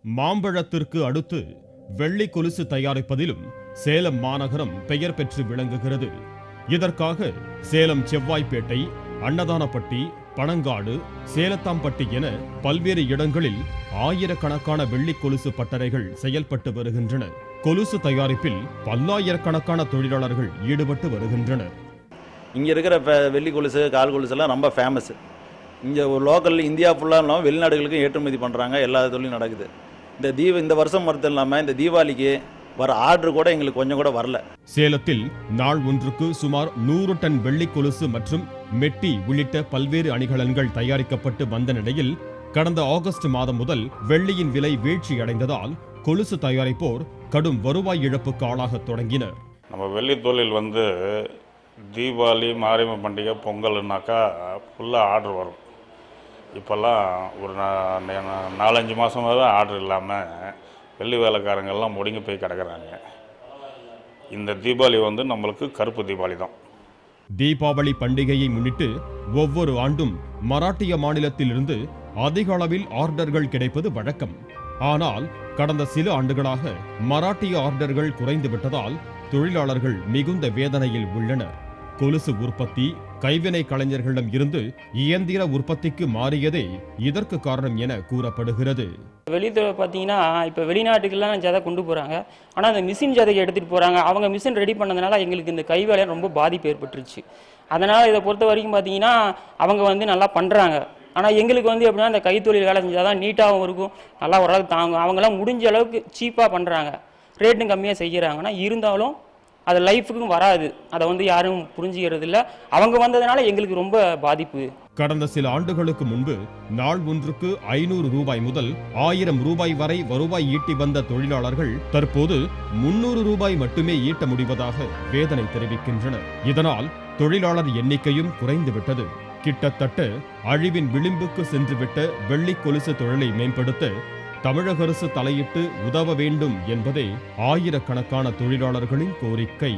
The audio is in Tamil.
மாம்பழத்திற்கு அடுத்து வெள்ளி கொலுசு தயாரிப்பதிலும் சேலம் மாநகரம் பெயர் பெற்று விளங்குகிறது. இதற்காக சேலம் செவ்வாய்ப்பேட்டை, அன்னதானப்பட்டி, பனங்காடு, சேலத்தாம்பட்டி என பல்வேறு இடங்களில் ஆயிரக்கணக்கான வெள்ளி கொலுசு பட்டறைகள் செயல்பட்டு வருகின்றன. கொலுசு தயாரிப்பில் பல்லாயிரக்கணக்கான தொழிலாளர்கள் ஈடுபட்டு வருகின்றனர். இங்கே இருக்கிற வெள்ளி கொலுசு, கால் கொலுசு எல்லாம் ரொம்ப ஃபேமஸ். இங்கே ஒரு லோக்கல் இந்தியா ஃபுல்லாக இல்லாமல் வெளிநாடுகளுக்கும் ஏற்றுமதி பண்ணுறாங்க. எல்லா தொழிலும் நடக்குது. இந்த வருஷம் மட்டும் இல்லாமல் இந்த தீபாவளிக்கு வர ஆர்டர் கூட எங்களுக்கு கொஞ்சம் கூட வரல. சேலத்தில் நாள் ஒன்றுக்கு சுமார் 100 டன் வெள்ளி கொலுசு மற்றும் மெட்டி உள்ளிட்ட பல்வேறு அணிகலன்கள் தயாரிக்கப்பட்டு வந்த நிலையில் கடந்த ஆகஸ்ட் மாதம் முதல் வெள்ளியின் விலை வீழ்ச்சி அடைந்ததால் கொலுசு தயாரிப்போர் கடும் வருவாய் இழப்புக்கு ஆளாக தொடங்கினர். நம்ம வெள்ளி தொழில் தீபாவளி, மாரியம்மன் பண்டிகை, பொங்கல்னாக்கா ஃபுல்லாக ஆர்டர் வரும். இப்போல்லாம் ஒரு 4-5 மாதமாக ஆர்டர் இல்லாமல் வெள்ளி வேலைக்காரங்கள்லாம் முடங்கி போய் கிடக்கிறாங்க. இந்த தீபாவளி நம்மளுக்கு கருப்பு தீபாவளி தான். தீபாவளி பண்டிகையை முன்னிட்டு ஒவ்வொரு ஆண்டும் மராட்டிய மாநிலத்திலிருந்து அதிக அளவில் ஆர்டர்கள் கிடைப்பது வழக்கம். ஆனால் கடந்த சில ஆண்டுகளாக மராட்டிய ஆர்டர்கள் குறைந்து விட்டதால் தொழிலாளர்கள் மிகுந்த வேதனையில் உள்ளனர். கொலுசு உற்பத்தி கைவினை கலைஞர்களிடம் இருந்து இயந்திர உற்பத்திக்கு மாறியதே இதற்கு காரணம் என கூறப்படுகிறது. வெளியில் பார்த்தீங்கன்னா இப்போ வெளிநாட்டுக்கெல்லாம் ஜதை கொண்டு போகிறாங்க. ஆனால் அந்த மிஷின் ஜதையை எடுத்துகிட்டு போகிறாங்க. அவங்க மிஷின் ரெடி பண்ணதுனால எங்களுக்கு இந்த கை வேலை ரொம்ப பாதிப்பு ஏற்பட்டுருச்சு. அதனால் இதை பொறுத்த வரைக்கும் பார்த்தீங்கன்னா அவங்க நல்லா பண்ணுறாங்க. ஆனால் எங்களுக்கு எப்படின்னா இந்த கைத்தொழில் வேலை செஞ்சால் தான் நீட்டாகவும் இருக்கும், நல்லா ஓரளவுக்கு தாங்கும். அவங்களாம் முடிஞ்ச அளவுக்கு சீப்பாக பண்ணுறாங்க, ரேட்டும் கம்மியாக செய்கிறாங்க. ஆனால் இருந்தாலும் அது லைஃபுக்கும் வராது. அதை யாரும் புரிஞ்சுக்கிறது இல்லை. அவங்க வந்ததுனால எங்களுக்கு ரொம்ப பாதிப்பு. கடந்த சில ஆண்டுகளுக்கு முன்பு நாள் ஒன்றுக்கு 500 ரூபாய் முதல் 1000 ரூபாய் வரை வருவாய் ஈட்டி வந்த தொழிலாளர்கள் தற்போது 300 ரூபாய் மட்டுமே ஈட்ட முடிவதாக வேதனை தெரிவிக்கின்றனர். இதனால் தொழிலாளர் எண்ணிக்கையும் குறைந்துவிட்டது. கிட்டத்தட்ட அழிவின் விளிம்புக்கு சென்றுவிட்ட வெள்ளி கொலுசு தொழிலை மேம்படுத்த தமிழக அரசு தலையிட்டு உதவ வேண்டும் என்பதே ஆயிரக்கணக்கான தொழிலாளர்களின் கோரிக்கை.